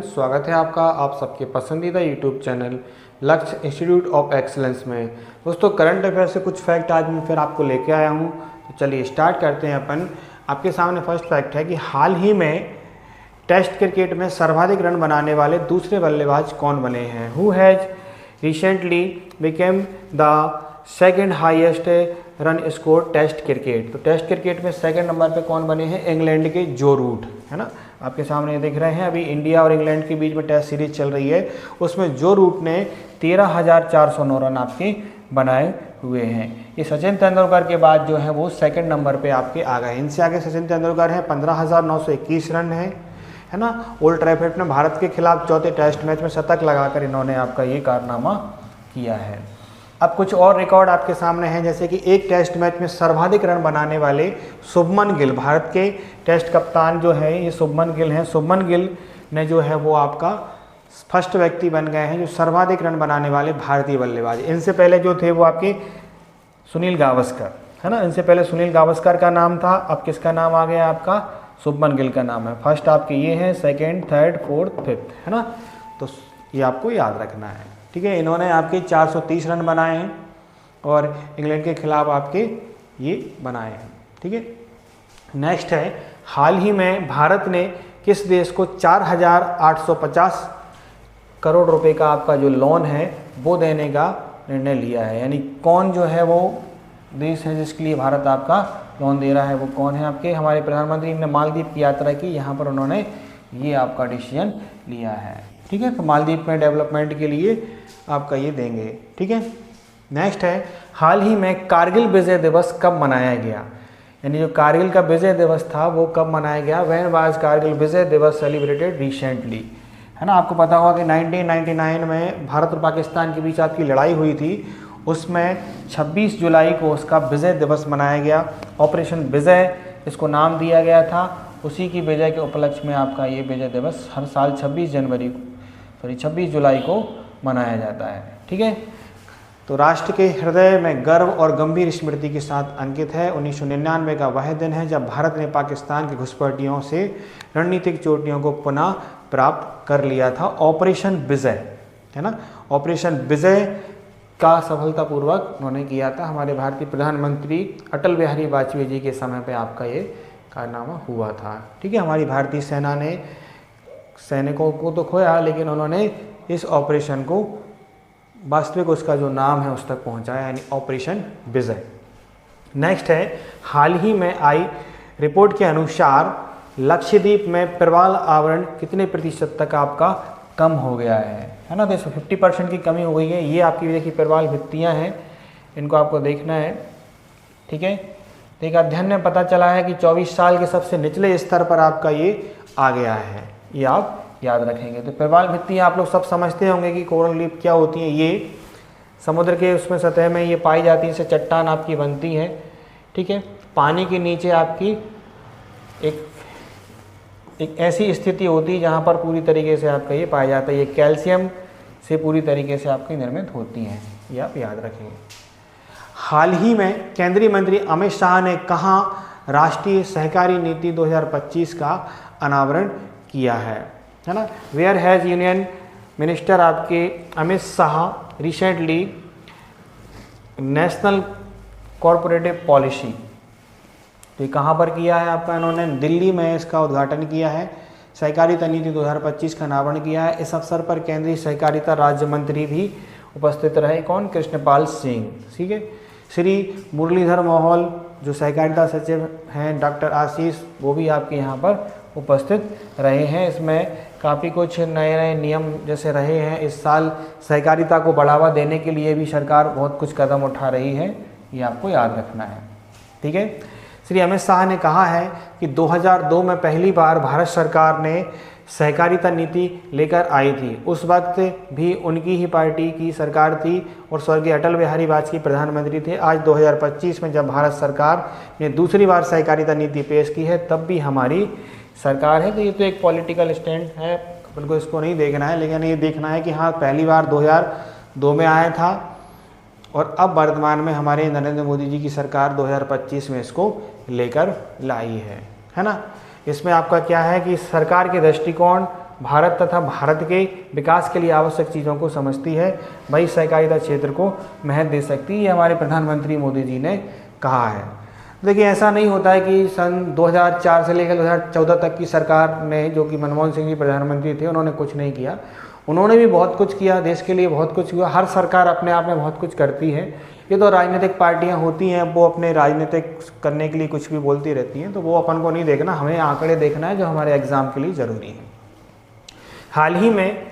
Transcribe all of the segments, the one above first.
स्वागत है आपका आप सबके पसंदीदा यूट्यूब चैनल लक्ष्य इंस्टीट्यूट ऑफ एक्सीलेंस में। दोस्तों, करंट अफेयर से कुछ फैक्ट आज मैं फिर आपको लेके आया हूँ। तो चलिए स्टार्ट करते हैं अपन। आपके सामने फर्स्ट फैक्ट है कि हाल ही में टेस्ट क्रिकेट में सर्वाधिक रन बनाने वाले दूसरे बल्लेबाज कौन बने हैं। Who has recently became the second highest run score test cricket. तो टेस्ट क्रिकेट में सेकंड नंबर पे कौन बने हैं? इंग्लैंड के जो रूट, है ना, आपके सामने देख रहे हैं। अभी इंडिया और इंग्लैंड के बीच में टेस्ट सीरीज चल रही है, उसमें जो रूट ने 13,409 रन आपके बनाए हुए हैं। ये सचिन तेंदुलकर के बाद जो है वो सेकंड नंबर पे आपके आ गए। इनसे आगे सचिन तेंदुलकर हैं, 15,921 रन है ना। ओल्ड ट्रैफर्ड में भारत के खिलाफ चौथे टेस्ट मैच में शतक लगाकर इन्होंने आपका ये कारनामा किया है। अब कुछ और रिकॉर्ड आपके सामने हैं, जैसे कि एक टेस्ट मैच में सर्वाधिक रन बनाने वाले शुभमन गिल, भारत के टेस्ट कप्तान जो है ये शुभमन गिल हैं। शुभमन गिल ने जो है वो आपका फर्स्ट व्यक्ति बन गए हैं जो सर्वाधिक रन बनाने वाले भारतीय बल्लेबाज। इनसे पहले जो थे वो आपके सुनील गावस्कर, है ना। इनसे पहले सुनील गावस्कर का नाम था, अब किसका नाम आ गया? आपका शुभमन गिल का नाम है। फर्स्ट आपके ये हैं, सेकेंड, थर्ड, फोर्थ, फिफ्थ, है ना। तो ये आपको याद रखना है, ठीक है। इन्होंने आपके 430 रन बनाए हैं और इंग्लैंड के खिलाफ आपके ये बनाए हैं, ठीक है। नेक्स्ट है, हाल ही में भारत ने किस देश को 4,850 करोड़ रुपए का आपका जो लोन है वो देने का निर्णय लिया है। यानी कौन जो है वो देश है जिसके लिए भारत आपका लोन दे रहा है, वो कौन है? आपके हमारे प्रधानमंत्री ने मालदीव की यात्रा की, यहाँ पर उन्होंने ये आपका डिसीजन लिया है, ठीक है। तो मालदीव में डेवलपमेंट के लिए आपका ये देंगे, ठीक है। नेक्स्ट है, हाल ही में कारगिल विजय दिवस कब मनाया गया? यानी जो कारगिल का विजय दिवस था वो कब मनाया गया? व्हेन वाज कारगिल विजय दिवस सेलिब्रेटेड रिसेंटली, है ना। आपको पता होगा कि 1999 में भारत और पाकिस्तान के बीच आपकी लड़ाई हुई थी, उसमें 26 जुलाई को उसका विजय दिवस मनाया गया। ऑपरेशन विजय इसको नाम दिया गया था। उसी की विजय के उपलक्ष्य में आपका ये विजय दिवस हर साल 26 जुलाई को मनाया जाता है, ठीक है। तो राष्ट्र के हृदय में गर्व और गंभीर स्मृति के साथ अंकित है। 1999 का वह दिन है जब भारत ने पाकिस्तान की घुसपैठियों से रणनीतिक चोटियों को पुनः प्राप्त कर लिया था। ऑपरेशन विजय, है ना, ऑपरेशन विजय का सफलतापूर्वक उन्होंने किया था। हमारे भारतीय प्रधानमंत्री अटल बिहारी वाजपेयी जी के समय पे आपका ये कारनामा हुआ था, ठीक है। हमारी भारतीय सेना ने सैनिकों को तो खोया, लेकिन उन्होंने इस ऑपरेशन को वास्तविक उसका जो नाम है उस तक पहुंचाया, यानी ऑपरेशन विजय। नेक्स्ट है, हाल ही में आई रिपोर्ट के अनुसार लक्षद्वीप में प्रवाल आवरण कितने प्रतिशत तक आपका कम हो गया है ना। तो 50% की कमी हो गई है। ये आपकी देखिए प्रवाल भित्तियाँ हैं, इनको आपको देखना है, ठीक है। तो एक अध्ययन में पता चला है कि 24 साल के सबसे निचले स्तर पर आपका ये आ गया है, ये आप याद रखेंगे। तो प्रवाल भित्तियाँ आप लोग सब समझते होंगे कि कोरल रीफ क्या होती हैं। ये समुद्र के उसमें सतह में ये पाई जाती है, इससे चट्टान आपकी बनती है, ठीक है। पानी के नीचे आपकी एक ऐसी स्थिति होती है जहाँ पर पूरी तरीके से आपका ये पाया जाता है। ये कैल्शियम से पूरी तरीके से आपकी निर्मित होती हैं, ये आप याद रखेंगे। हाल ही में केंद्रीय मंत्री अमित शाह ने कहाँ राष्ट्रीय सहकारी नीति 2025 का अनावरण किया है ना। वेयर हैज़ यूनियन मिनिस्टर आपके Amit Shah recently national corporative policy, तो ये कहाँ पर किया है आपका? इन्होंने दिल्ली में इसका उद्घाटन किया है। सहकारिता नीति 2025 का अनावरण किया है। इस अवसर पर केंद्रीय सहकारिता राज्य मंत्री भी उपस्थित रहे। कौन? कृष्णपाल सिंह, ठीक है। श्री मुरलीधर मोहोल जो सहकारिता सचिव हैं, डॉक्टर आशीष, वो भी आपके यहाँ पर उपस्थित रहे हैं। इसमें काफ़ी कुछ नए नए नियम जैसे रहे हैं। इस साल सहकारिता को बढ़ावा देने के लिए भी सरकार बहुत कुछ कदम उठा रही है, ये आपको याद रखना है, ठीक है। श्री अमित शाह ने कहा है कि 2002 में पहली बार भारत सरकार ने सहकारिता नीति लेकर आई थी। उस वक्त भी उनकी ही पार्टी की सरकार थी और स्वर्गीय अटल बिहारी वाजपेयी प्रधानमंत्री थे। आज 2025 में जब भारत सरकार ने दूसरी बार सहकारिता नीति पेश की है, तब भी हमारी सरकार है। तो ये तो एक पॉलिटिकल स्टैंड है, अपन को इसको नहीं देखना है, लेकिन ये देखना है कि हाँ, पहली बार 2002 में आया था और अब वर्तमान में हमारे नरेंद्र मोदी जी की सरकार 2025 में इसको लेकर लाई है ना। इसमें आपका क्या है कि सरकार के दृष्टिकोण भारत तथा भारत के विकास के लिए आवश्यक चीज़ों को समझती है, वही सहकारिता क्षेत्र को महत्व दे सकती है। ये हमारे प्रधानमंत्री मोदी जी ने कहा है। देखिए ऐसा नहीं होता है कि सन 2004 से लेकर 2014 तक की सरकार ने, जो कि मनमोहन सिंह जी प्रधानमंत्री थे, उन्होंने कुछ नहीं किया। उन्होंने भी बहुत कुछ किया, देश के लिए बहुत कुछ हुआ। हर सरकार अपने आप में बहुत कुछ करती है। ये तो राजनीतिक पार्टियां होती हैं, वो अपने राजनीतिक करने के लिए कुछ भी बोलती रहती हैं, तो वो अपन को नहीं देखना, हमें आंकड़े देखना है जो हमारे एग्ज़ाम के लिए ज़रूरी है। हाल ही में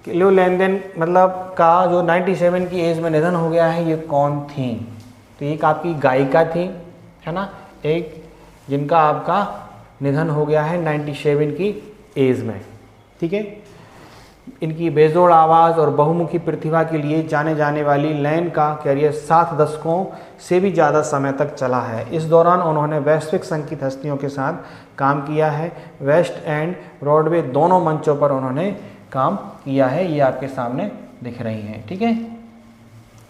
किलो लेन देन मतलब का जो 97 की एज में निधन हो गया है, ये कौन थी? तो एक आपकी गायिका थी, है ना, एक जिनका आपका निधन हो गया है 97 की एज में। ठीक है। इनकी बेजोड़ आवाज़ और बहुमुखी प्रतिभा के लिए जाने जाने वाली लैन का कैरियर 7 दशकों से भी ज़्यादा समय तक चला है। इस दौरान उन्होंने वैश्विक संगीत हस्तियों के साथ काम किया है। वेस्ट एंड ब्रॉडवे दोनों मंचों पर उन्होंने काम किया है। ये आपके सामने दिख रही हैं। ठीक है।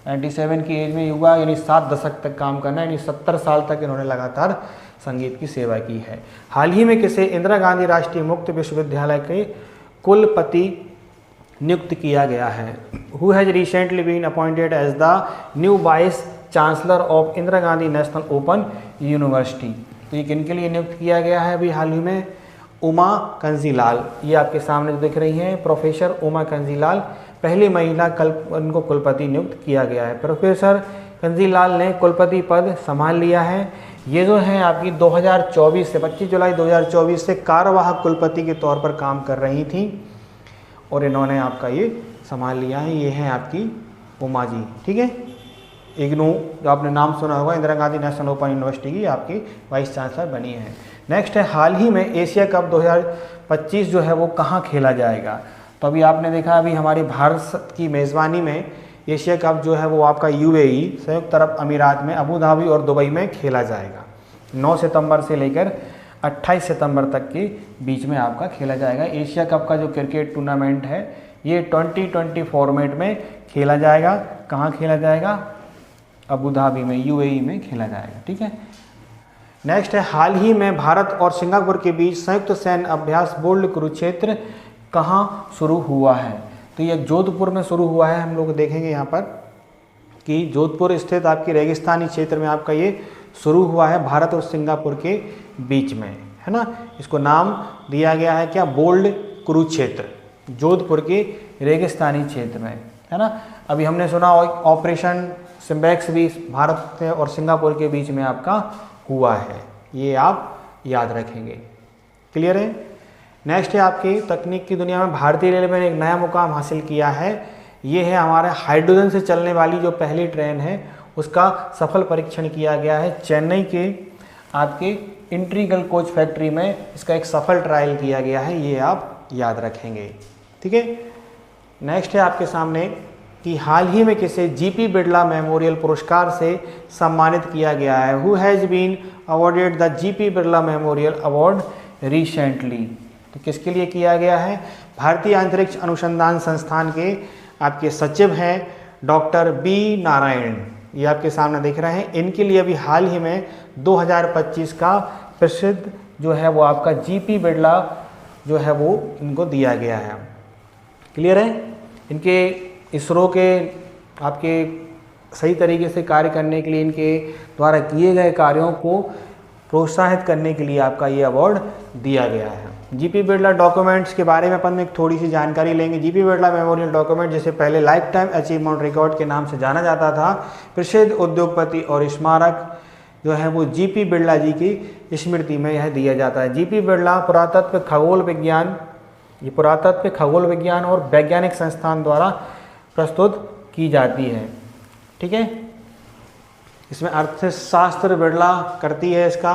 97 की एज में युवा, यानी 7 दशक तक काम करना, यानी 70 साल तक इन्होंने लगातार संगीत की सेवा की है। हाल ही में किसे इंदिरा गांधी राष्ट्रीय मुक्त विश्वविद्यालय के कुलपति नियुक्त किया गया है? Who has recently been appointed as the new vice chancellor of Indira Gandhi national open university? तो ये किन के लिए नियुक्त किया गया है अभी हाल ही में? उमा कंजीलाल। ये आपके सामने जो दिख रही हैं, प्रोफेसर उमा कंजीलाल, पहली महिला उनको कुलपति नियुक्त किया गया है। प्रोफेसर कंजीलाल ने कुलपति पद संभाल लिया है। ये जो है आपकी 2024 से 25 जुलाई 2024 से कार्यवाहक कुलपति के तौर पर काम कर रही थी और इन्होंने आपका ये संभाल लिया है। ये है आपकी उमा जी। ठीक है। इग्नू, जो आपने नाम सुना होगा, Indira Gandhi national open university की आपकी वाइस चांसलर बनी है। नेक्स्ट है, हाल ही में एशिया कप 2025 जो है वो कहाँ खेला जाएगा? तो अभी आपने देखा, अभी हमारी भारत की मेज़बानी में एशिया कप जो है वो आपका यूएई, संयुक्त अरब अमीरात में अबू धाबी और दुबई में खेला जाएगा। 9 सितंबर से लेकर 28 सितंबर तक के बीच में आपका खेला जाएगा। एशिया कप का जो क्रिकेट टूर्नामेंट है ये 2020 फॉर्मेट में खेला जाएगा। कहाँ खेला जाएगा? अबू धाबी में, यूएई में खेला जाएगा। ठीक है। नेक्स्ट है, हाल ही में भारत और सिंगापुर के बीच संयुक्त सैन्य अभ्यास बोल्ड कुरुक्षेत्र कहाँ शुरू हुआ है? तो ये जोधपुर में शुरू हुआ है। हम लोग देखेंगे यहाँ पर कि जोधपुर स्थित आपकी रेगिस्तानी क्षेत्र में आपका ये शुरू हुआ है, भारत और सिंगापुर के बीच में, है ना। इसको नाम दिया गया है क्या? बोल्ड कुरुक्षेत्र, जोधपुर के रेगिस्तानी क्षेत्र में, है ना। अभी हमने सुना ऑपरेशन सिम्बैक्स भी भारत और सिंगापुर के बीच में आपका हुआ है। ये आप याद रखेंगे। क्लियर है। नेक्स्ट है आपकी तकनीक की दुनिया में भारतीय रेलवे ने एक नया मुकाम हासिल किया है। ये है हमारे हाइड्रोजन से चलने वाली जो पहली ट्रेन है उसका सफल परीक्षण किया गया है। चेन्नई के आपके इंट्रीगल कोच फैक्ट्री में इसका एक सफल ट्रायल किया गया है। ये आप याद रखेंगे। ठीक है। नेक्स्ट है आपके सामने कि हाल ही में किसे जीपी बिरला मेमोरियल पुरस्कार से सम्मानित किया गया है? Who has been awarded the GP Birla memorial award recently? तो किसके लिए किया गया है? भारतीय अंतरिक्ष अनुसंधान संस्थान के आपके सचिव हैं डॉक्टर बी नारायण। ये आपके सामने दिख रहे हैं। इनके लिए अभी हाल ही में 2025 का प्रसिद्ध जो है वो आपका जीपी बिरला जो है वो इनको दिया गया है। क्लियर है। इनके इसरो के आपके सही तरीके से कार्य करने के लिए, इनके द्वारा किए गए कार्यों को प्रोत्साहित करने के लिए आपका ये अवार्ड दिया गया है। जीपी बिरला डॉक्यूमेंट्स के बारे में अपन एक थोड़ी सी जानकारी लेंगे। जीपी बिरला मेमोरियल डॉक्यूमेंट, जिसे पहले लाइफ टाइम अचीवमेंट रिकॉर्ड के नाम से जाना जाता था, प्रसिद्ध उद्योगपति और स्मारक जो है वो जीपी बिरला जी की स्मृति में यह दिया जाता है। जीपी बिरला पुरातत्व खगोल विज्ञान, ये पुरातत्व खगोल विज्ञान और वैज्ञानिक संस्थान द्वारा प्रस्तुत की जाती है। ठीक है। इसमें अर्थशास्त्र बिरला करती है इसका,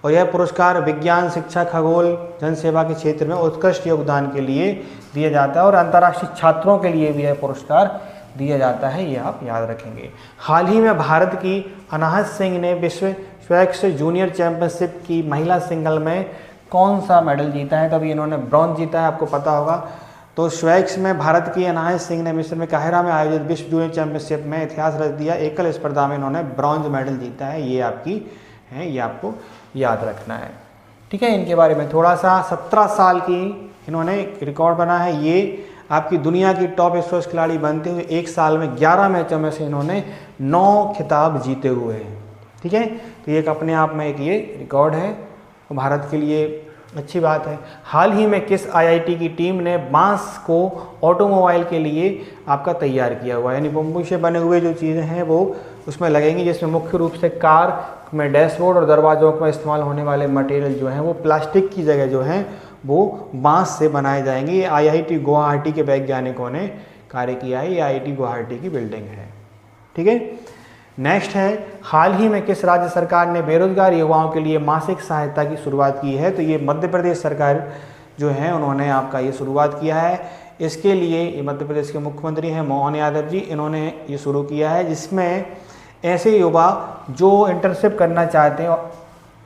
और यह पुरस्कार विज्ञान, शिक्षा, खगोल, जनसेवा के क्षेत्र में उत्कृष्ट योगदान के लिए दिया जाता है और अंतर्राष्ट्रीय छात्रों के लिए भी यह पुरस्कार दिया जाता है। ये आप याद रखेंगे। हाल ही में भारत की अनाहत सिंह ने विश्व स्वैक्स जूनियर चैंपियनशिप की महिला सिंगल में कौन सा मेडल जीता है? तो अभी इन्होंने ब्रॉन्ज जीता है, आपको पता होगा। तो स्वैक्स में भारत की अनाहत सिंह ने मिस्र में काहिरा में आयोजित विश्व जूनियर चैंपियनशिप में इतिहास रच दिया। एकल स्पर्धा में इन्होंने ब्रॉन्ज मेडल जीता है। ये आपकी है, ये आपको याद रखना है। ठीक है। इनके बारे में थोड़ा सा 17 साल की इन्होंने रिकॉर्ड बना है। ये आपकी दुनिया की टॉप स्क्वाश खिलाड़ी बनते हुए एक साल में 11 मैचों में से इन्होंने 9 खिताब जीते हुए हैं। ठीक है, तो ये एक अपने आप में एक ये रिकॉर्ड है, भारत के लिए अच्छी बात है। हाल ही में किस आईआईटी की टीम ने बांस को ऑटोमोबाइल के लिए आपका तैयार किया हुआ है, यानी बम्बू से बने हुए जो चीज़ें हैं वो उसमें लगेंगी, जिसमें मुख्य रूप से कार में डैशबोर्ड और दरवाज़ों में इस्तेमाल होने वाले मटेरियल जो हैं वो प्लास्टिक की जगह जो हैं वो बांस से बनाए जाएंगे। ये आईआईटी गुवाहाटी के वैज्ञानिकों ने कार्य किया है, ये आईआईटी गुवाहाटी की बिल्डिंग है। ठीक है, नेक्स्ट है, हाल ही में किस राज्य सरकार ने बेरोजगार युवाओं के लिए मासिक सहायता की शुरुआत की है? तो ये मध्य प्रदेश सरकार जो है उन्होंने आपका ये शुरुआत किया है। इसके लिए ये मध्य प्रदेश के मुख्यमंत्री हैं मोहन यादव जी, इन्होंने ये शुरू किया है, जिसमें ऐसे युवा जो इंटर्नशिप करना चाहते हैं,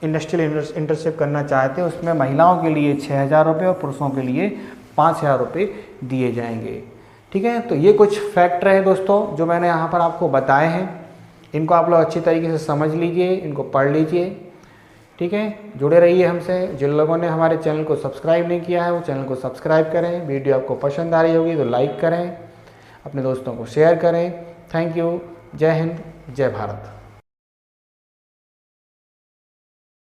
इंडस्ट्रियल इंटर्नशिप करना चाहते हैं, उसमें महिलाओं के लिए 6,000 रुपये और पुरुषों के लिए 5,000 रुपये दिए जाएंगे। ठीक है, तो ये कुछ फैक्ट रहे दोस्तों जो मैंने यहाँ पर आपको बताए हैं। इनको आप लोग अच्छी तरीके से समझ लीजिए, इनको पढ़ लीजिए। ठीक है, जुड़े रहिए हमसे। जिन लोगों ने हमारे चैनल को सब्सक्राइब नहीं किया है वो चैनल को सब्सक्राइब करें। वीडियो आपको पसंद आ रही होगी तो लाइक करें, अपने दोस्तों को शेयर करें। Thank you. जय हिंद, जय भारत।